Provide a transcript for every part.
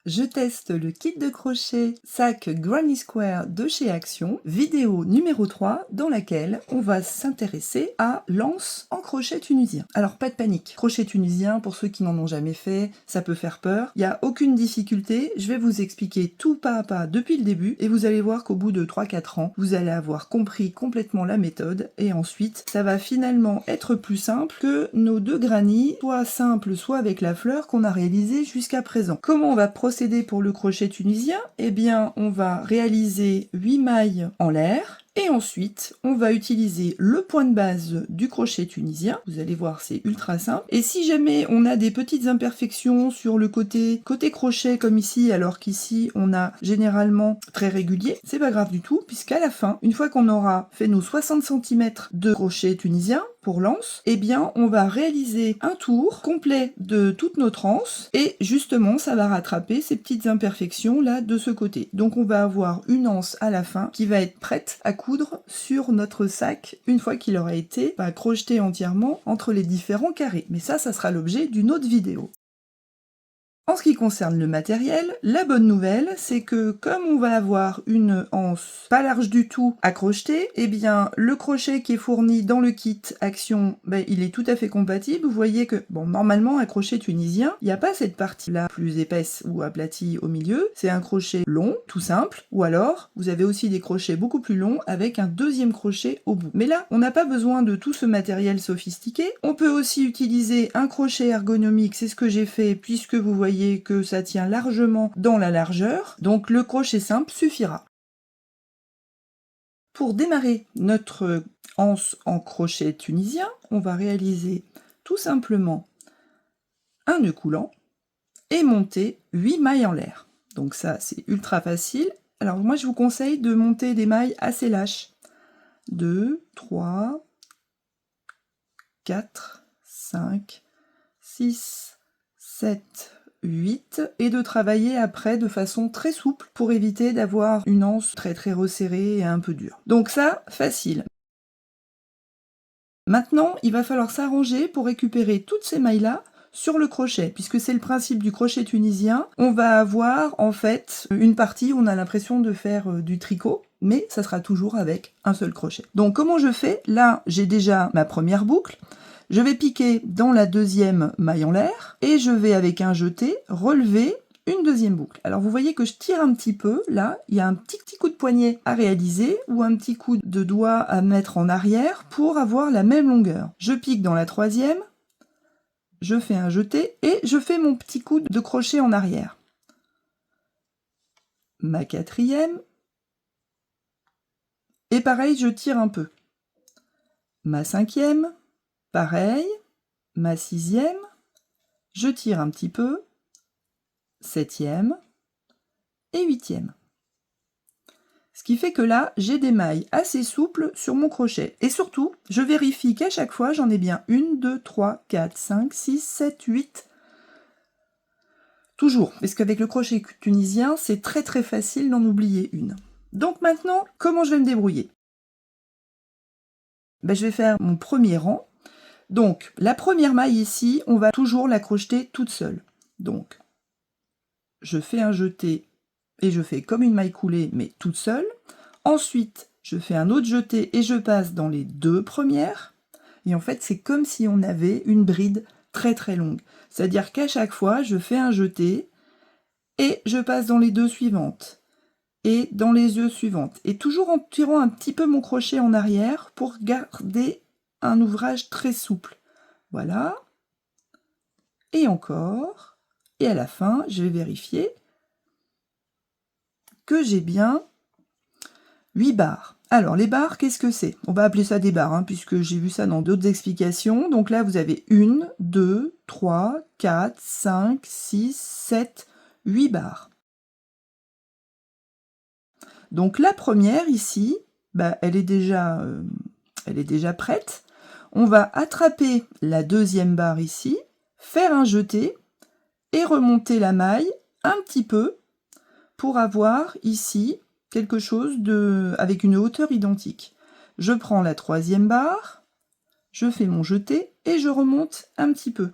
Je teste le kit de crochet sac Granny Square de chez Action, vidéo numéro 3 dans laquelle on va s'intéresser à l'anse en crochet tunisien. Alors pas de panique, crochet tunisien pour ceux qui n'en ont jamais fait, ça peut faire peur, il n'y a aucune difficulté, je vais vous expliquer tout pas à pas depuis le début et vous allez voir qu'au bout de 3-4 ans, vous allez avoir compris complètement la méthode et ensuite ça va finalement être plus simple que nos deux granny, soit simple soit avec la fleur qu'on a réalisé jusqu'à présent. Comment on va procéder pour le crochet tunisien? Eh bien, on va réaliser 8 mailles en l'air et ensuite, on va utiliser le point de base du crochet tunisien. Vous allez voir, c'est ultra simple. Et si jamais on a des petites imperfections sur le côté crochet comme ici, alors qu'ici, on a généralement très régulier, c'est pas grave du tout, puisqu'à la fin, une fois qu'on aura fait nos 60 cm de crochet tunisien pour l'anse, eh bien, on va réaliser un tour complet de toute notre anse et justement, ça va rattraper ces petites imperfections là de ce côté. Donc, on va avoir une anse à la fin qui va être prête à coudre sur notre sac une fois qu'il aura été crocheté entièrement entre les différents carrés. Mais ça sera l'objet d'une autre vidéo. En ce qui concerne le matériel, la bonne nouvelle, c'est que comme on va avoir une anse pas large du tout à crocheter, eh bien le crochet qui est fourni dans le kit Action, il est tout à fait compatible. Vous voyez que, bon, normalement, un crochet tunisien, il n'y a pas cette partie-là plus épaisse ou aplatie au milieu. C'est un crochet long, tout simple, ou alors, vous avez aussi des crochets beaucoup plus longs avec un deuxième crochet au bout. Mais là, on n'a pas besoin de tout ce matériel sophistiqué. On peut aussi utiliser un crochet ergonomique, c'est ce que j'ai fait, puisque vous voyez que ça tient largement dans la largeur, donc le crochet simple suffira. Pour démarrer notre anse en crochet tunisien, on va réaliser tout simplement un nœud coulant et monter 8 mailles en l'air. Donc ça, c'est ultra facile. Alors moi, je vous conseille de monter des mailles assez lâches. 2, 3, 4, 5, 6, 7, 8 et de travailler après de façon très souple pour éviter d'avoir une anse très resserrée et un peu dure. Donc ça, facile. Maintenant, il va falloir s'arranger pour récupérer toutes ces mailles-là sur le crochet, puisque c'est le principe du crochet tunisien. On va avoir en fait une partie où on a l'impression de faire du tricot, mais ça sera toujours avec un seul crochet. Donc comment je fais? Là, j'ai déjà ma première boucle. Je vais piquer dans la deuxième maille en l'air et je vais avec un jeté relever une deuxième boucle. Alors vous voyez que je tire un petit peu, là, il y a un petit coup de poignet à réaliser ou un petit coup de doigt à mettre en arrière pour avoir la même longueur. Je pique dans la troisième, je fais un jeté et je fais mon petit coup de crochet en arrière. Ma quatrième, et pareil, je tire un peu. Ma cinquième, pareil, ma sixième, je tire un petit peu, septième et huitième. Ce qui fait que là, j'ai des mailles assez souples sur mon crochet. Et surtout, je vérifie qu'à chaque fois, j'en ai bien 1, 2, 3, 4, 5, 6, 7, 8. Toujours, parce qu'avec le crochet tunisien, c'est très facile d'en oublier une. Donc maintenant, comment je vais me débrouiller? Je vais faire mon premier rang. Donc, la première maille ici, on va toujours la crocheter toute seule. Donc, je fais un jeté et je fais comme une maille coulée, mais toute seule. Ensuite, je fais un autre jeté et je passe dans les deux premières. Et en fait, c'est comme si on avait une bride très longue. C'est-à-dire qu'à chaque fois, je fais un jeté et je passe dans les deux suivantes. Et dans les deux suivantes. Et toujours en tirant un petit peu mon crochet en arrière pour garder un ouvrage très souple. Voilà. Et encore. Et à la fin, je vais vérifier que j'ai bien 8 barres. Alors, les barres, qu'est-ce que c'est? On va appeler ça des barres, puisque j'ai vu ça dans d'autres explications. Donc là, vous avez 1, 2, 3, 4, 5, 6, 7, 8 barres. Donc la première, ici, elle est déjà prête. On va attraper la deuxième barre ici, faire un jeté et remonter la maille un petit peu pour avoir ici quelque chose avec une hauteur identique. Je prends la troisième barre, je fais mon jeté et je remonte un petit peu.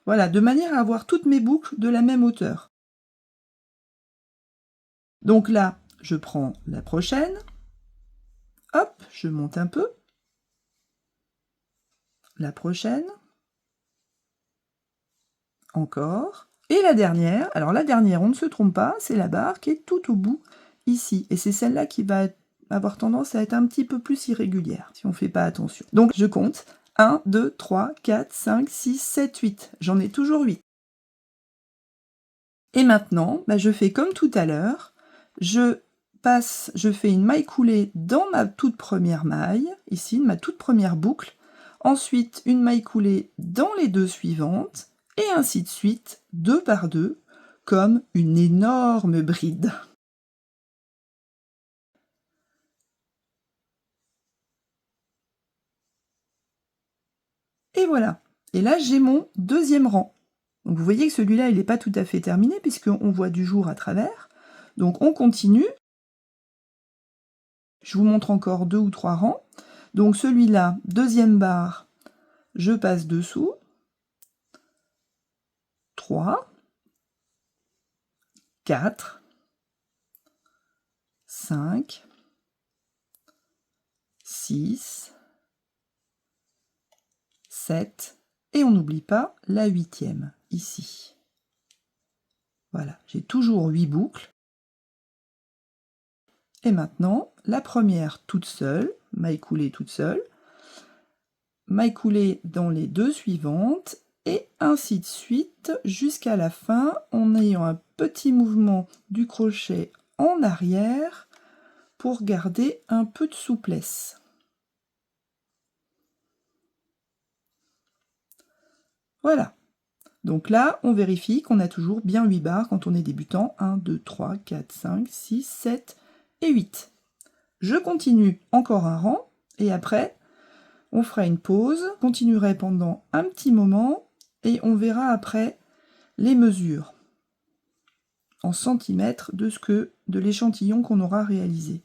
Voilà, de manière à avoir toutes mes boucles de la même hauteur. Donc là, je prends la prochaine, hop, je monte un peu, la prochaine, encore, et la dernière. Alors la dernière, on ne se trompe pas, c'est la barre qui est tout au bout, ici, et c'est celle-là qui va avoir tendance à être un petit peu plus irrégulière, si on ne fait pas attention. Donc je compte, 1, 2, 3, 4, 5, 6, 7, 8. J'en ai toujours 8. Et maintenant, je fais comme tout à l'heure, je fais une maille coulée dans ma toute première maille, ici, ma toute première boucle, ensuite une maille coulée dans les deux suivantes, et ainsi de suite, 2 par 2, comme une énorme bride. Et voilà. Et là, j'ai mon deuxième rang. Donc vous voyez que celui-là, il n'est pas tout à fait terminé, puisqu'on voit du jour à travers. Donc on continue. Je vous montre encore 2 ou 3 rangs. Donc celui-là, deuxième barre, je passe dessous. 3, 4, 5, 6, 7, et on n'oublie pas la 8e, ici. Voilà, j'ai toujours 8 boucles. Et maintenant, la première toute seule, maille coulée toute seule, maille coulée dans les deux suivantes, et ainsi de suite jusqu'à la fin, en ayant un petit mouvement du crochet en arrière pour garder un peu de souplesse. Voilà. Donc là, on vérifie qu'on a toujours bien 8 barres quand on est débutant. 1, 2, 3, 4, 5, 6, 7 et 8. Je continue encore un rang, et après, on fera une pause, continuerai pendant un petit moment, et on verra après les mesures en centimètres de l'échantillon qu'on aura réalisé.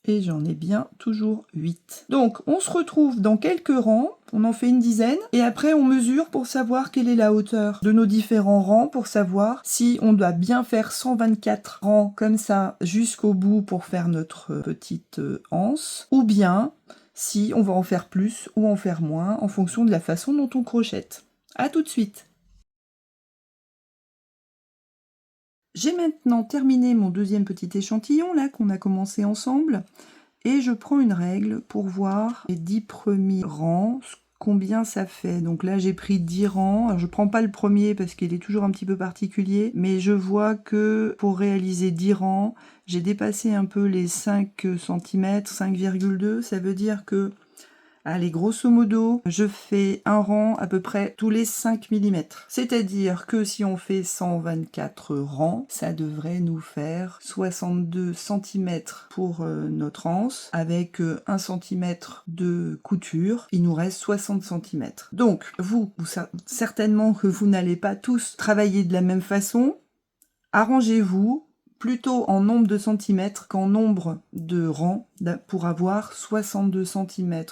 Et j'en ai bien toujours 8. Donc on se retrouve dans quelques rangs, on en fait une dizaine, et après on mesure pour savoir quelle est la hauteur de nos différents rangs, pour savoir si on doit bien faire 124 rangs comme ça jusqu'au bout pour faire notre petite anse, ou bien si on va en faire plus ou en faire moins en fonction de la façon dont on crochette. A tout de suite. J'ai maintenant terminé mon deuxième petit échantillon là qu'on a commencé ensemble, et je prends une règle pour voir les 10 premiers rangs, combien ça fait. Donc là j'ai pris 10 rangs, alors je prends pas le premier parce qu'il est toujours un petit peu particulier, mais je vois que pour réaliser 10 rangs, j'ai dépassé un peu les 5 cm, 5,2, ça veut dire que allez, grosso modo, je fais un rang à peu près tous les 5 mm. C'est-à-dire que si on fait 124 rangs, ça devrait nous faire 62 cm pour notre anse, avec 1 cm de couture. Il nous reste 60 cm. Donc, vous certainement que vous n'allez pas tous travailler de la même façon. Arrangez-vous plutôt en nombre de centimètres qu'en nombre de rangs pour avoir 62 cm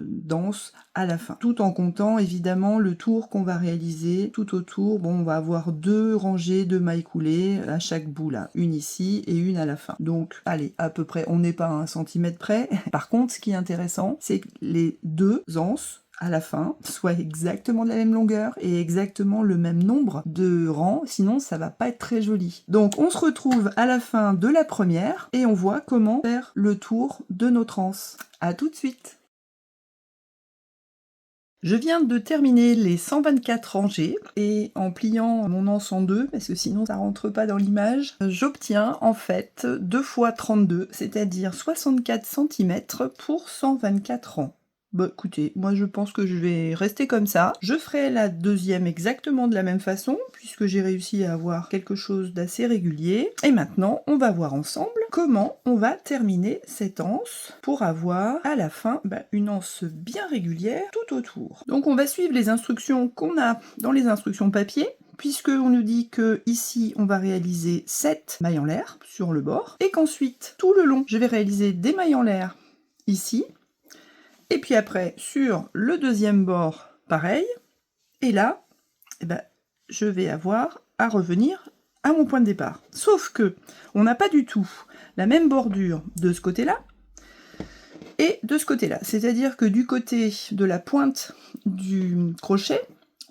d'anse à la fin. Tout en comptant évidemment le tour qu'on va réaliser tout autour. Bon, on va avoir 2 rangées de mailles coulées à chaque bout là, une ici et une à la fin. Donc allez, à peu près, on n'est pas à 1 cm près. Par contre, ce qui est intéressant, c'est que les 2 anses à la fin soit exactement de la même longueur et exactement le même nombre de rangs, sinon ça va pas être très joli. Donc on se retrouve à la fin de la première et on voit comment faire le tour de notre anse. À tout de suite. Je viens de terminer les 124 rangées et en pliant mon anse en deux, parce que sinon ça rentre pas dans l'image, j'obtiens en fait 2 fois 32, c'est-à-dire 64 cm pour 124 rangs. Bah écoutez, moi je pense que je vais rester comme ça. Je ferai la deuxième exactement de la même façon, puisque j'ai réussi à avoir quelque chose d'assez régulier. Et maintenant, on va voir ensemble comment on va terminer cette anse pour avoir à la fin une anse bien régulière tout autour. Donc on va suivre les instructions qu'on a dans les instructions papier, puisqu'on nous dit que ici on va réaliser 7 mailles en l'air sur le bord, et qu'ensuite tout le long je vais réaliser des mailles en l'air ici, Et puis après, sur le deuxième bord, pareil. Et là, eh ben, je vais avoir à revenir à mon point de départ. Sauf que on n'a pas du tout la même bordure de ce côté-là et de ce côté-là. C'est-à-dire que du côté de la pointe du crochet,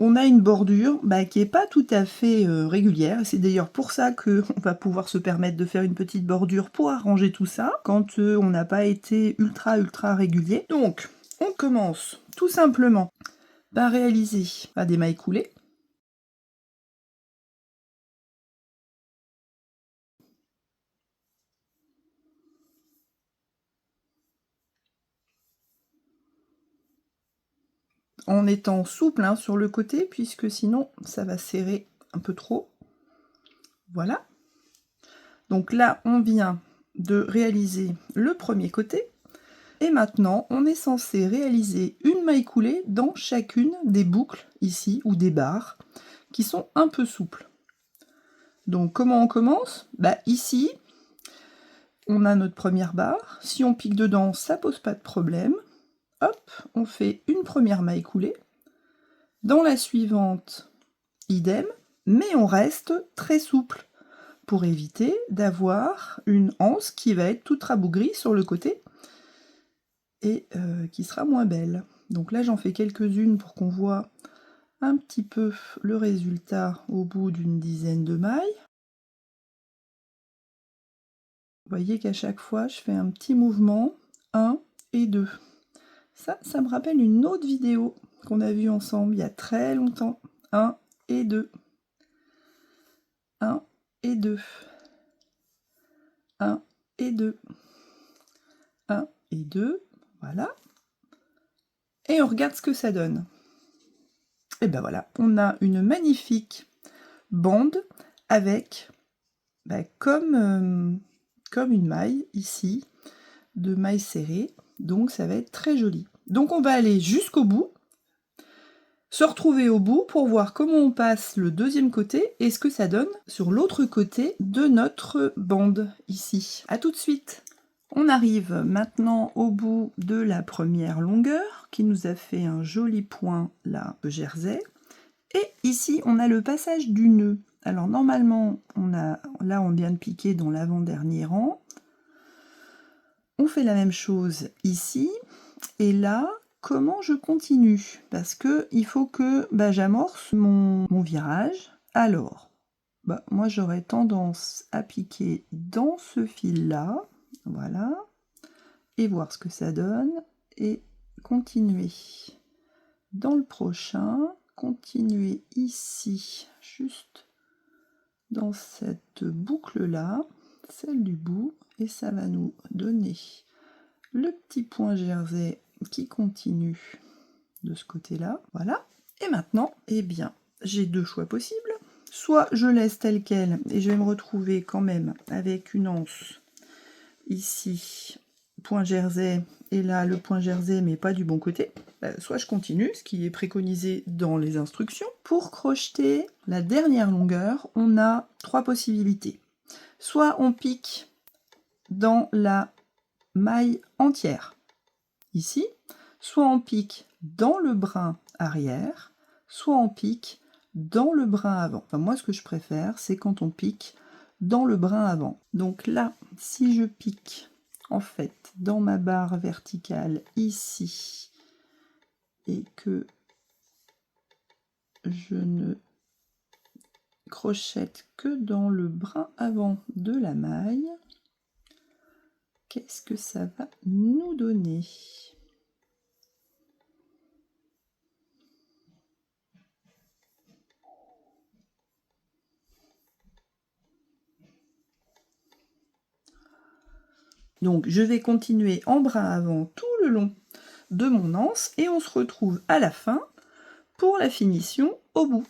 on a une bordure qui n'est pas tout à fait régulière. C'est d'ailleurs pour ça qu'on va pouvoir se permettre de faire une petite bordure pour arranger tout ça, quand on n'a pas été ultra régulier. Donc, on commence tout simplement par réaliser des mailles coulées. En étant souple sur le côté, puisque sinon ça va serrer un peu trop. Voilà. Donc là, on vient de réaliser le premier côté. Et maintenant, on est censé réaliser une maille coulée dans chacune des boucles, ici, ou des barres, qui sont un peu souples. Donc comment on commence? Ici, on a notre première barre. Si on pique dedans, ça pose pas de problème. Hop, on fait une première maille coulée. Dans la suivante, idem, mais on reste très souple pour éviter d'avoir une anse qui va être toute rabougrie sur le côté et qui sera moins belle. Donc là, j'en fais quelques-unes pour qu'on voit un petit peu le résultat au bout d'une dizaine de mailles. Vous voyez qu'à chaque fois, je fais un petit mouvement, 1 et 2. Ça me rappelle une autre vidéo qu'on a vue ensemble il y a très longtemps. 1 et 2. 1 et 2. 1 et 2. 1 et 2. Voilà. Et on regarde ce que ça donne. Et ben voilà, on a une magnifique bande avec, comme une maille ici, de maille serrée. Donc ça va être très joli. Donc on va aller jusqu'au bout, se retrouver au bout pour voir comment on passe le deuxième côté et ce que ça donne sur l'autre côté de notre bande ici. A tout de suite. On arrive maintenant au bout de la première longueur qui nous a fait un joli point là de jersey. Et ici on a le passage du nœud. Alors normalement on vient de piquer dans l'avant-dernier rang. On fait la même chose ici et là comment je continue? Parce que il faut que j'amorce mon virage. Alors moi j'aurais tendance à piquer dans ce fil là, voilà, et voir ce que ça donne et continuer dans le prochain, continuer ici juste dans cette boucle là, celle du bout, et ça va nous donner le petit point jersey qui continue de ce côté là, voilà. Et maintenant j'ai deux choix possibles. Soit je laisse tel quel et je vais me retrouver quand même avec une anse ici, point jersey, et là le point jersey mais pas du bon côté. Soit je continue, ce qui est préconisé dans les instructions. Pour crocheter la dernière longueur, on a trois possibilités. Soit on pique dans la maille entière, ici, soit on pique dans le brin arrière, soit on pique dans le brin avant. Enfin, moi, ce que je préfère, c'est quand on pique dans le brin avant. Donc là, si je pique, en fait, dans ma barre verticale, ici, et que je ne crochette que dans le brin avant de la maille, qu'est-ce que ça va nous donner ? Donc je vais continuer en brin avant tout le long de mon anse et on se retrouve à la fin pour la finition au bout.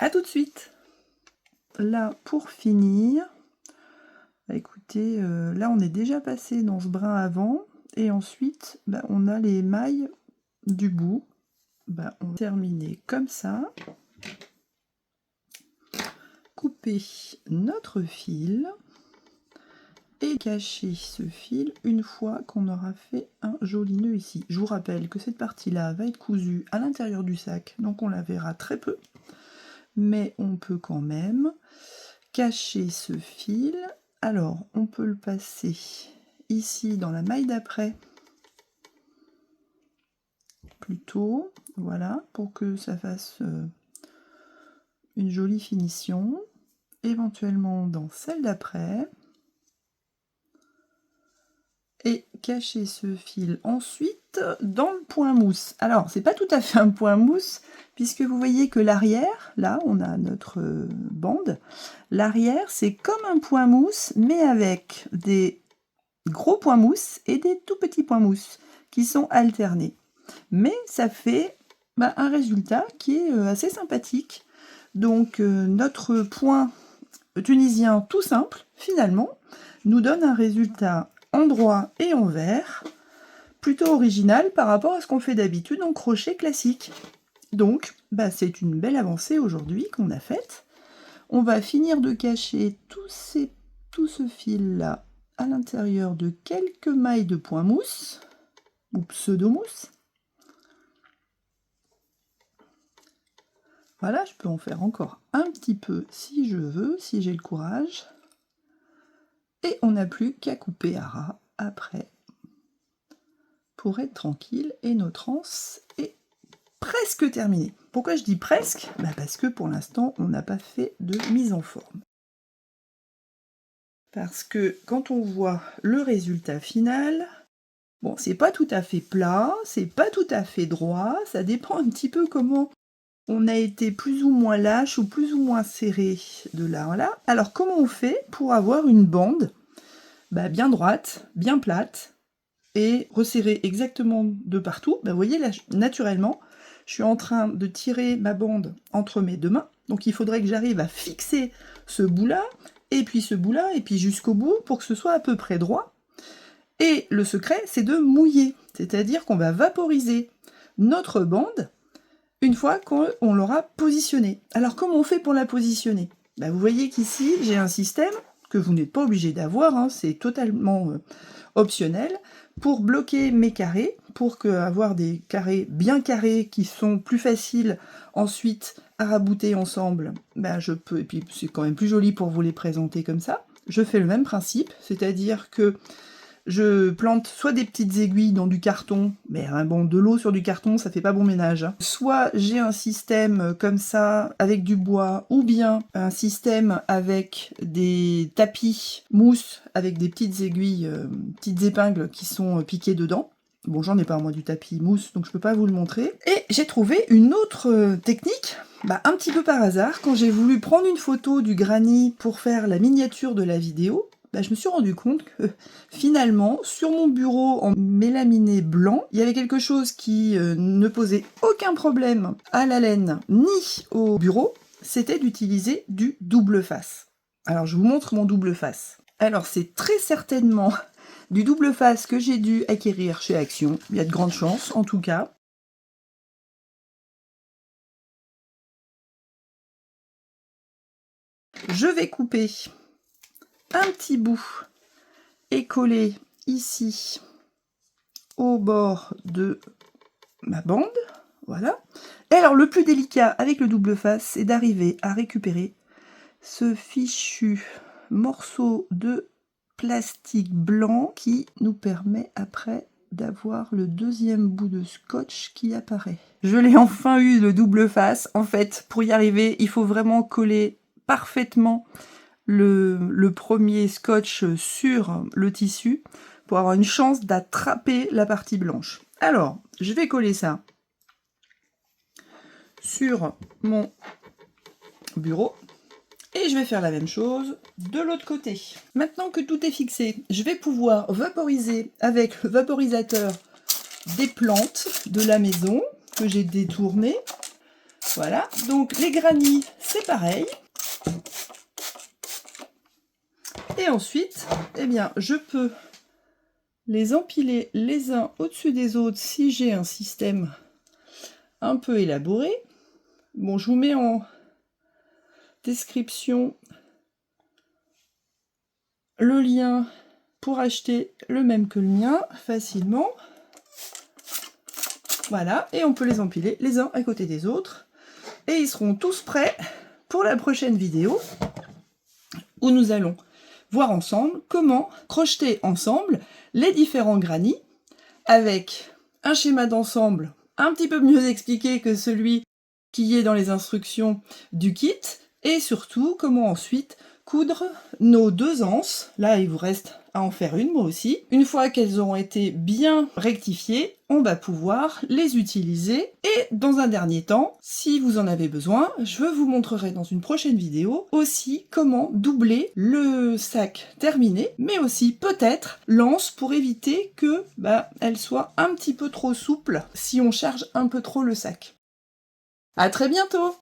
A tout de suite. Là pour finir, écoutez, là on est déjà passé dans ce brin avant et ensuite on a les mailles du bout. On va terminer comme ça. Couper notre fil. et cacher ce fil une fois qu'on aura fait un joli nœud ici. Je vous rappelle que cette partie-là va être cousue à l'intérieur du sac, donc on la verra très peu, mais on peut quand même cacher ce fil. Alors, on peut le passer ici dans la maille d'après, plutôt, voilà, pour que ça fasse une jolie finition, éventuellement dans celle d'après, et cacher ce fil ensuite dans le point mousse. Alors, c'est pas tout à fait un point mousse, puisque vous voyez que l'arrière, là, on a notre bande, l'arrière, c'est comme un point mousse, mais avec des gros points mousse et des tout petits points mousse qui sont alternés. Mais ça fait un résultat qui est assez sympathique. Donc, notre point tunisien tout simple, finalement, nous donne un résultat en droit et en vert, plutôt original par rapport à ce qu'on fait d'habitude en crochet classique. Donc, c'est une belle avancée aujourd'hui qu'on a faite. On va finir de cacher tout ce fil-là à l'intérieur de quelques mailles de point mousse, ou pseudo-mousse. Voilà, je peux en faire encore un petit peu si je veux, si j'ai le courage. Et on n'a plus qu'à couper à ras après pour être tranquille, et notre anse est presque terminée. Pourquoi je dis presque? Parce que pour l'instant on n'a pas fait de mise en forme. Parce que quand on voit le résultat final, bon, c'est pas tout à fait plat, c'est pas tout à fait droit, ça dépend un petit peu comment on a été plus ou moins lâche ou plus ou moins serré de là à là. Alors comment on fait pour avoir une bande bien droite, bien plate, et resserrée exactement de partout? Vous voyez là, naturellement, je suis en train de tirer ma bande entre mes deux mains, donc il faudrait que j'arrive à fixer ce bout-là, et puis ce bout-là, et puis jusqu'au bout, pour que ce soit à peu près droit. Et le secret, c'est de mouiller, c'est-à-dire qu'on va vaporiser notre bande une fois qu'on l'aura positionnée. Alors comment on fait pour la positionner? Vous voyez qu'ici, j'ai un système que vous n'êtes pas obligé d'avoir, c'est totalement optionnel, pour bloquer mes carrés, pour avoir des carrés bien carrés qui sont plus faciles ensuite à rabouter ensemble. Je peux, et puis c'est quand même plus joli pour vous les présenter comme ça. Je fais le même principe, c'est-à-dire que je plante soit des petites aiguilles dans du carton, mais bon, de l'eau sur du carton, ça fait pas bon ménage. Soit j'ai un système comme ça, avec du bois, ou bien un système avec des tapis mousse, avec des petites aiguilles, petites épingles qui sont piquées dedans. Bon, j'en ai pas moi du tapis mousse, donc je peux pas vous le montrer. Et j'ai trouvé une autre technique, un petit peu par hasard, quand j'ai voulu prendre une photo du granit pour faire la miniature de la vidéo. Je me suis rendu compte que finalement, sur mon bureau en mélaminé blanc, il y avait quelque chose qui ne posait aucun problème à la laine ni au bureau, c'était d'utiliser du double face. Alors je vous montre mon double face. Alors c'est très certainement du double face que j'ai dû acquérir chez Action, il y a de grandes chances en tout cas. Je vais couper un petit bout et coller ici au bord de ma bande, voilà. Et alors le plus délicat avec le double face, c'est d'arriver à récupérer ce fichu morceau de plastique blanc qui nous permet après d'avoir le deuxième bout de scotch qui apparaît. Je l'ai enfin eu, le double face. En fait, pour y arriver, il faut vraiment coller parfaitement le premier scotch sur le tissu pour avoir une chance d'attraper la partie blanche. Alors, je vais coller ça sur mon bureau et je vais faire la même chose de l'autre côté. Maintenant que tout est fixé, je vais pouvoir vaporiser avec le vaporisateur des plantes de la maison que j'ai détournées. Voilà, donc les granits, c'est pareil. Et ensuite, je peux les empiler les uns au-dessus des autres si j'ai un système un peu élaboré. Bon, je vous mets en description le lien pour acheter le même que le mien, facilement. Voilà, et on peut les empiler les uns à côté des autres. Et ils seront tous prêts pour la prochaine vidéo, où nous allons voir ensemble comment crocheter ensemble les différents granny, avec un schéma d'ensemble un petit peu mieux expliqué que celui qui est dans les instructions du kit, et surtout comment ensuite coudre nos 2 anses. Là, il vous reste à en faire une, moi aussi. Une fois qu'elles auront été bien rectifiées, on va pouvoir les utiliser. Et dans un dernier temps, si vous en avez besoin, je vous montrerai dans une prochaine vidéo aussi comment doubler le sac terminé, mais aussi peut-être l'anse pour éviter que elle soit un petit peu trop souple si on charge un peu trop le sac. À très bientôt!